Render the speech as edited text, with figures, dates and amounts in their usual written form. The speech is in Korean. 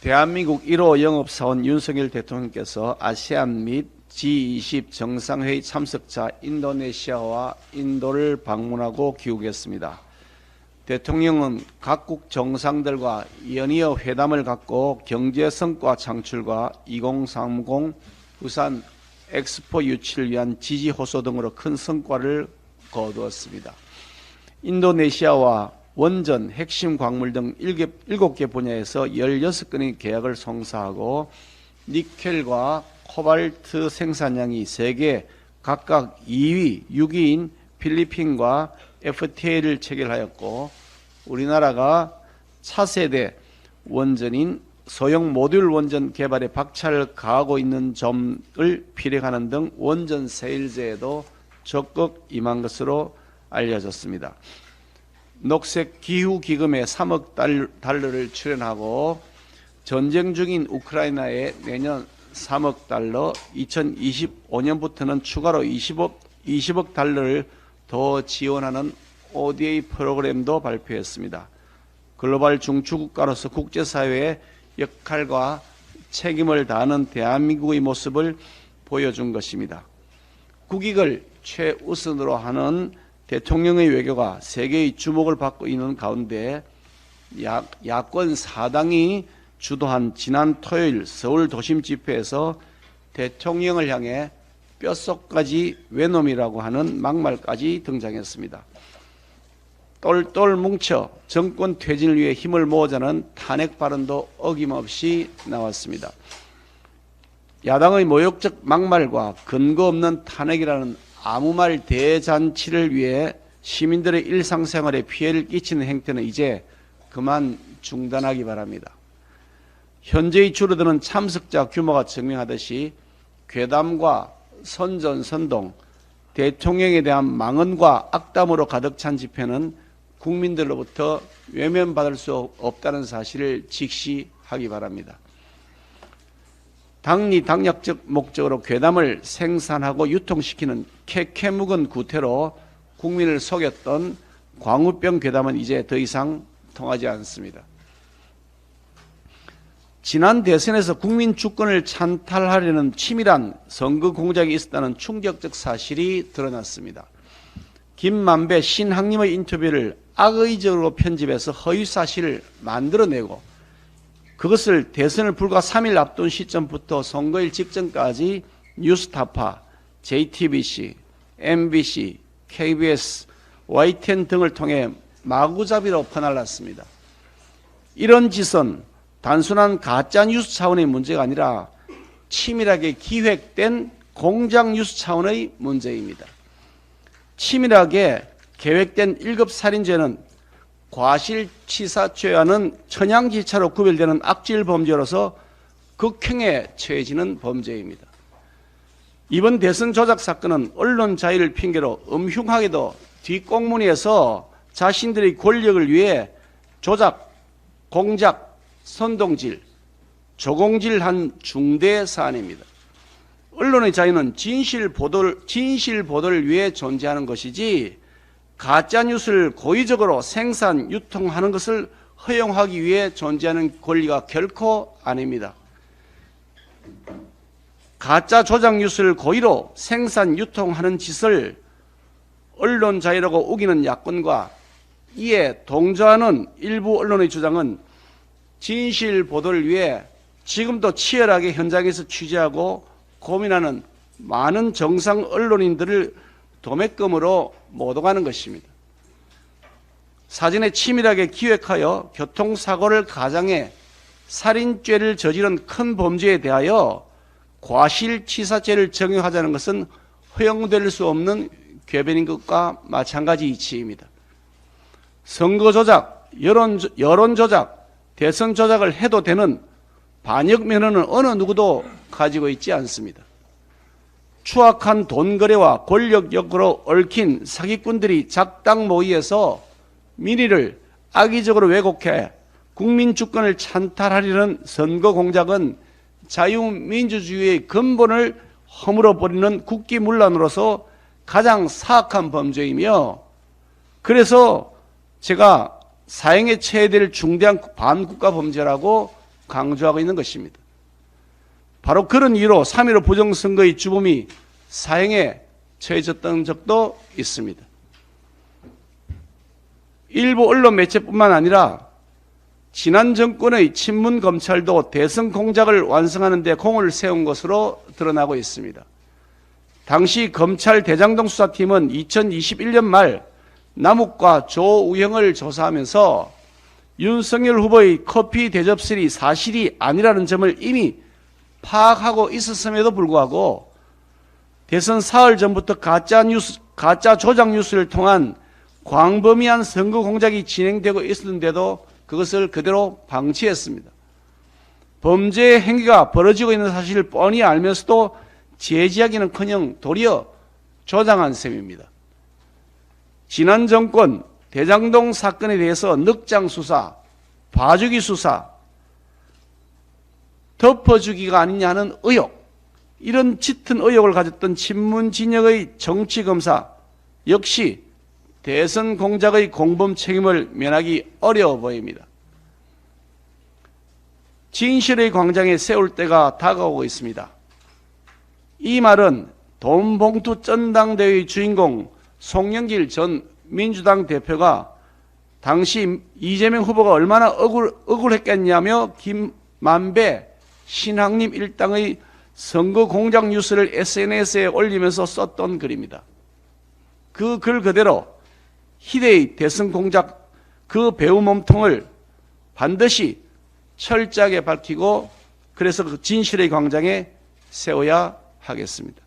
대한민국 1호 영업사원 윤석열 대통령께서 아세안 및 G20 정상회의 참석자 인도네시아와 인도를 방문하고 귀국했습니다. 대통령은 각국 정상들과 연이어 회담을 갖고 경제 성과 창출과 2030 부산 엑스포 유치를 위한 지지 호소 등으로 큰 성과를 거두었습니다. 인도네시아와 원전, 핵심 광물 등 7개 분야에서 16건의 계약을 성사하고 니켈과 코발트 생산량이 세계 각각 2위, 6위인 필리핀과 FTA를 체결하였고 우리나라가 차세대 원전인 소형 모듈 원전 개발에 박차를 가하고 있는 점을 피력하는 등 원전 세일제에도 적극 임한 것으로 알려졌습니다. 녹색 기후 기금에 3억 달러를 출연하고 전쟁 중인 우크라이나에 내년 3억 달러, 2025년부터는 추가로 20억 달러를 더 지원하는 ODA 프로그램도 발표했습니다. 글로벌 중추국가로서 국제사회의 역할과 책임을 다하는 대한민국의 모습을 보여준 것입니다. 국익을 최우선으로 하는 대통령의 외교가 세계의 주목을 받고 있는 가운데 야권 4당이 주도한 지난 토요일 서울 도심 집회에서 대통령을 향해 뼛속까지 외놈이라고 하는 막말까지 등장했습니다. 똘똘 뭉쳐 정권 퇴진을 위해 힘을 모으자는 탄핵 발언도 어김없이 나왔습니다. 야당의 모욕적 막말과 근거 없는 탄핵이라는 아무 말 대잔치를 위해 시민들의 일상생활에 피해를 끼치는 행태는 이제 그만 중단하기 바랍니다. 현재의 줄어드는 참석자 규모가 증명하듯이 괴담과 선전선동, 대통령에 대한 망언과 악담으로 가득 찬 집회는 국민들로부터 외면받을 수 없다는 사실을 직시하기 바랍니다. 당리당략적 목적으로 괴담을 생산하고 유통시키는 캐캐묵은 구태로 국민을 속였던 광우병 괴담은 이제 더 이상 통하지 않습니다. 지난 대선에서 국민 주권을 찬탈하려는 치밀한 선거 공작이 있었다는 충격적 사실이 드러났습니다. 김만배 신학님의 인터뷰를 악의적으로 편집해서 허위 사실을 만들어내고 그것을 대선을 불과 3일 앞둔 시점부터 선거일 직전까지 뉴스타파, JTBC, MBC, KBS, YTN 등을 통해 마구잡이로 퍼날랐습니다. 이런 짓은 단순한 가짜뉴스 차원의 문제가 아니라 치밀하게 기획된 공작뉴스 차원의 문제입니다. 치밀하게 계획된 1급 살인죄는 과실치사죄와는 천양지차로 구별되는 악질 범죄로서 극형에 처해지는 범죄입니다. 이번 대선 조작 사건은 언론 자유를 핑계로 음흉하게도 뒷공문에서 자신들의 권력을 위해 조작, 공작, 선동질, 조공질한 중대 사안입니다. 언론의 자유는 진실 보도를 위해 존재하는 것이지 가짜뉴스를 고의적으로 생산, 유통하는 것을 허용하기 위해 존재하는 권리가 결코 아닙니다. 가짜 조작 뉴스를 고의로 생산, 유통하는 짓을 언론 자유라고 우기는 야권과 이에 동조하는 일부 언론의 주장은 진실 보도를 위해 지금도 치열하게 현장에서 취재하고 고민하는 많은 정상 언론인들을 도매금으로 모독하는 것입니다. 사전에 치밀하게 기획하여 교통사고를 가장해 살인죄를 저지른 큰 범죄에 대하여 과실치사죄를 적용하자는 것은 허용될 수 없는 궤변인 것과 마찬가지 이치입니다. 선거 조작, 여론 조작, 대선 조작을 해도 되는 반역 면허는 어느 누구도 가지고 있지 않습니다. 추악한 돈 거래와 권력욕으로 얽힌 사기꾼들이 작당 모의에서 민의를 악의적으로 왜곡해 국민 주권을 찬탈하려는 선거 공작은 자유민주주의의 근본을 허물어버리는 국기문란으로서 가장 사악한 범죄이며, 그래서 제가 사형에 처해야 될 중대한 반국가 범죄라고 강조하고 있는 것입니다. 바로 그런 이유로 3.15 부정선거의 주범이 사형에 처해졌던 적도 있습니다. 일부 언론 매체뿐만 아니라 지난 정권의 친문 검찰도 대선 공작을 완성하는 데 공을 세운 것으로 드러나고 있습니다. 당시 검찰 대장동 수사팀은 2021년 말 남욱과 조우영을 조사하면서 윤석열 후보의 커피 대접설이 사실이 아니라는 점을 이미 파악하고 있었음에도 불구하고 대선 사흘 전부터 가짜 조작 뉴스를 통한 광범위한 선거 공작이 진행되고 있었는데도 그것을 그대로 방치했습니다. 범죄 행위가 벌어지고 있는 사실을 뻔히 알면서도 제지하기는커녕 도리어 조장한 셈입니다. 지난 정권 대장동 사건에 대해서 늑장 수사, 봐주기 수사, 덮어주기가 아니냐는 의혹, 이런 짙은 의혹을 가졌던 친문 진영의 정치검사 역시 대선 공작의 공범 책임을 면하기 어려워 보입니다. 진실의 광장에 세울 때가 다가오고 있습니다. 이 말은 돈봉투 전당대회의 주인공 송영길 전 민주당 대표가 당시 이재명 후보가 얼마나 억울했겠냐며 김만배 신학님 일당의 선거 공작 뉴스를 SNS에 올리면서 썼던 글입니다. 그 글 그대로 희대의 대선 공작 그 배후 몸통을 반드시 철저하게 밝히고 그래서 그 진실의 광장에 세워야 하겠습니다.